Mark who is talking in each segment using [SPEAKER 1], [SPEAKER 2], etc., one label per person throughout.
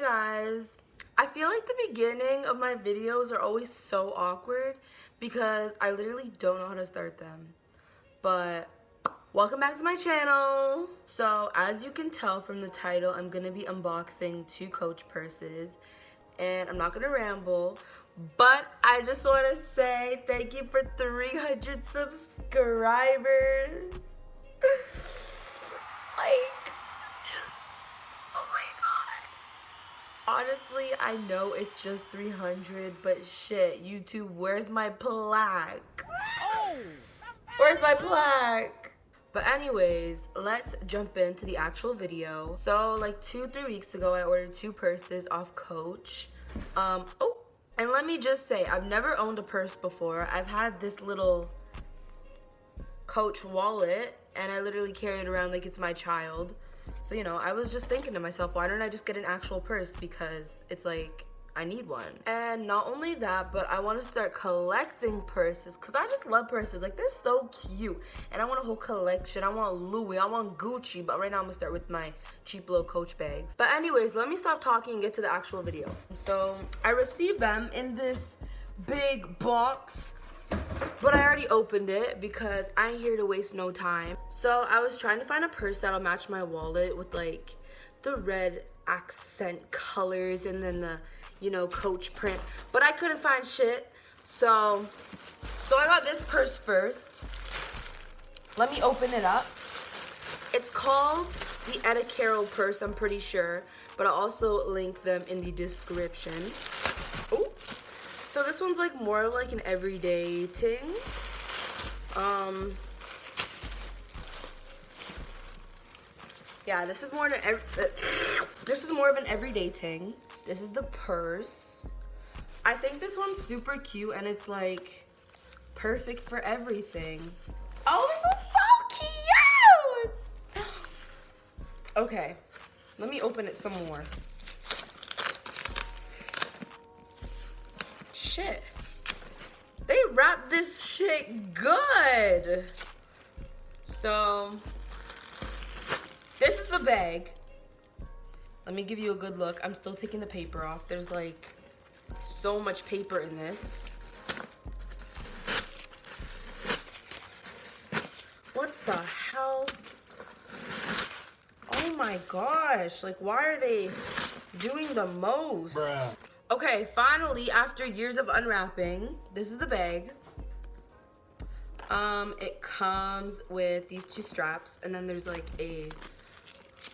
[SPEAKER 1] guys, I feel like the beginning of my videos are always so awkward because I literally don't know how to start them. But welcome back to my channel. So as you can tell from the title, I'm gonna be unboxing 2 Coach purses, and I'm not gonna ramble, but I just want to say thank you for 300 subscribers. Oh my god. Honestly, I know it's just 300, but shit, YouTube, where's my plaque? Where's my plaque? But anyways, let's jump into the actual video. So like 2-3 weeks ago, I ordered 2 purses off Coach. And let me just say, I've never owned a purse before. I've had this little Coach wallet, and I literally carry it around like it's my child. So, you know, I was just thinking to myself, why don't I just get an actual purse? Because it's like, I need one. And not only that, but I want to start collecting purses because I just love purses. Like, they're so cute. And I want a whole collection. I want Louis, I want Gucci, but right now I'm gonna start with my cheap little Coach bags. But anyways, let me stop talking and get to the actual video. So I received them in this big box, but I already opened it because I ain't here to waste no time. So I was trying to find a purse that'll match my wallet with like the red accent colors and then the, you know, Coach print, but I couldn't find shit. So I got this purse first. Let me open it up. It's called the Etta Carroll purse, I'm pretty sure, but I'll also link them in the description. Oh, so this one's like more like an everyday thing. Yeah, this is more of an everyday thing. This is the purse. I think this one's super cute and it's like perfect for everything. Oh, this is so cute! Okay, let me open it some more. Shit. They wrapped this shit good. So, this is the bag. Let me give you a good look. I'm still taking the paper off. There's like so much paper in this. What the hell? Oh my gosh. Like, why are they doing the most? Bruh. Okay, finally, after years of unwrapping, this is the bag. It comes with these 2 straps, and then there's like a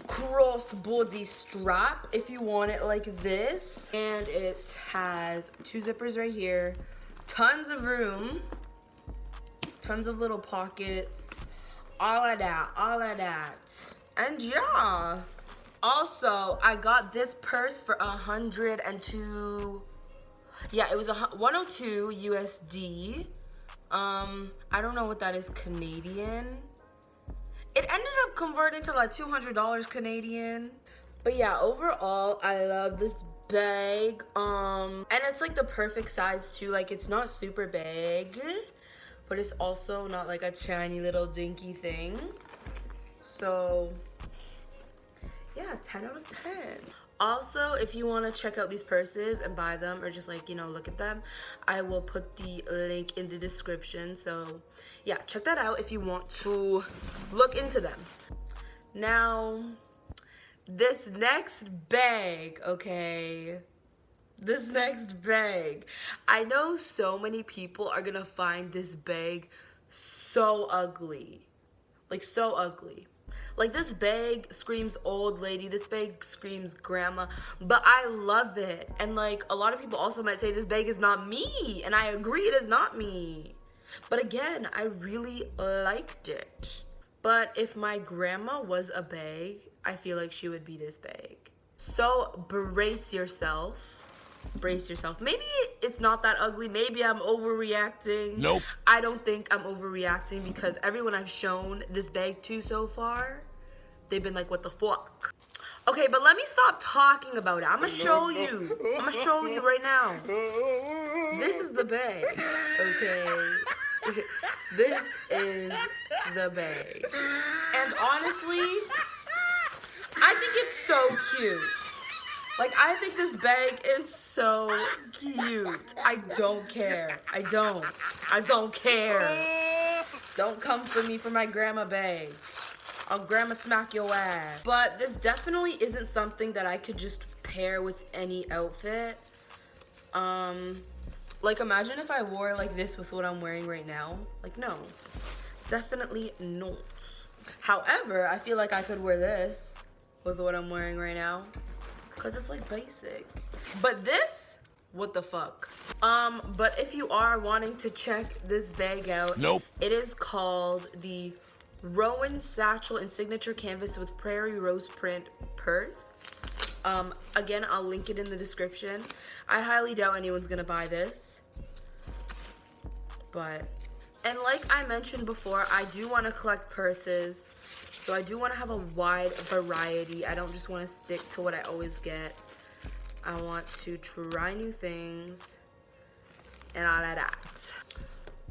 [SPEAKER 1] crossbody strap if you want it like this, and it has 2 zippers right here, tons of room, tons of little pockets, all of that, and yeah. Also, I got this purse for 102. Yeah, it was 102 USD. I don't know what that is Canadian. It ended up converting to like $200 Canadian. But yeah, overall, I love this bag. And it's like the perfect size too. Like, it's not super big, but it's also not like a tiny little dinky thing. So yeah, 10 out of 10. Also, if you want to check out these purses and buy them or just like, you know, look at them, I will put the link in the description. So yeah, check that out if you want to look into them. Now, this next bag, okay? This next bag. I know so many people are gonna find this bag so ugly. Like, so ugly. Like, this bag screams old lady, this bag screams grandma, but I love it. And like, a lot of people also might say this bag is not me, and I agree it is not me. But again, I really liked it. But if my grandma was a bag, I feel like she would be this bag. So brace yourself. Brace yourself. Maybe it's not that ugly. Maybe I'm overreacting. Nope. I don't think I'm overreacting because everyone I've shown this bag to so far, they've been like, what the fuck? Okay, but let me stop talking about it. I'm gonna show you. I'm gonna show you right now. This is the bag, okay? This is the bag. And honestly, I think it's so cute. Like, I think this bag is so cute. I don't care. I don't care. Don't come for me for my grandma bag. I'll grandma smack your ass. But this definitely isn't something that I could just pair with any outfit. Like, imagine if I wore like this with what I'm wearing right now. Like, no, definitely not. However, I feel like I could wear this with what I'm wearing right now because it's like basic. But this, what the fuck? But if you are wanting to check this bag out,
[SPEAKER 2] nope.
[SPEAKER 1] It is called the Rowan Satchel and Signature Canvas with Prairie Rose Print Purse. Again, I'll link it in the description. I highly doubt anyone's gonna buy this. But, and like I mentioned before, I do want to collect purses. So I do want to have a wide variety. I don't just want to stick to what I always get. I want to try new things and all of that.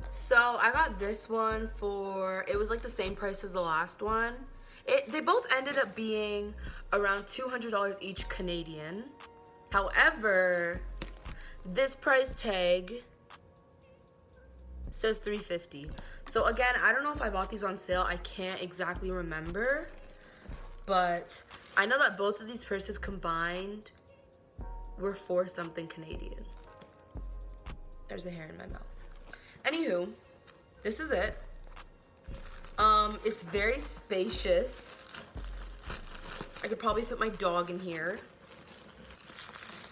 [SPEAKER 1] So I got this one for, it was like the same price as the last one. They both ended up being around $200 each Canadian. However, this price tag says $350. So again, I don't know if I bought these on sale. I can't exactly remember. But I know that both of these purses combined were for something Canadian. There's a hair in my mouth. Anywho, this is it. It's very spacious. I could probably fit my dog in here.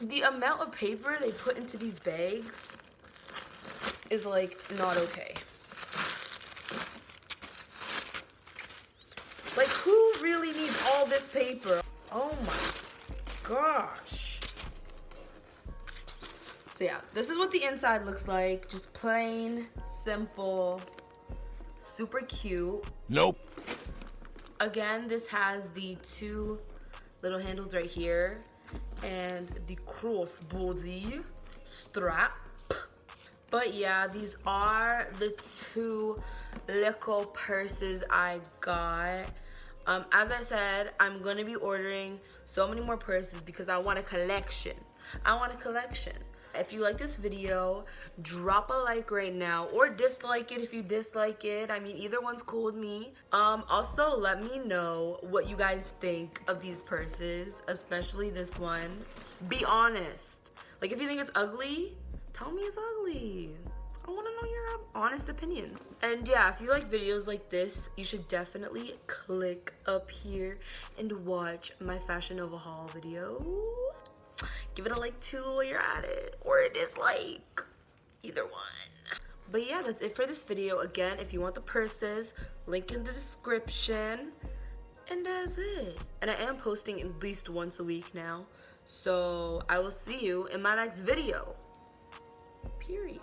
[SPEAKER 1] The amount of paper they put into these bags is like not okay. Like, who really needs all this paper? Oh my gosh. So yeah, this is what the inside looks like. Just plain, simple, super cute.
[SPEAKER 2] Nope.
[SPEAKER 1] Again, this has the two little handles right here and the crossbody strap. But yeah, these are the two little purses I got. As I said, I'm gonna be ordering so many more purses because I want a collection. I want a collection. If you like this video, drop a like right now or dislike it if you dislike it. I mean, either one's cool with me. Also, let me know what you guys think of these purses, especially this one. Be honest. Like, if you think it's ugly, tell me it's ugly. I want to know your honest opinions. And yeah, if you like videos like this, you should definitely click up here and watch my Fashion Nova haul video. Give it a like too while you're at it, or a dislike, either one. But yeah, that's it for this video. Again, if you want the purses, link in the description, and that's it. And I am posting at least once a week now, so I will see you in my next video, period.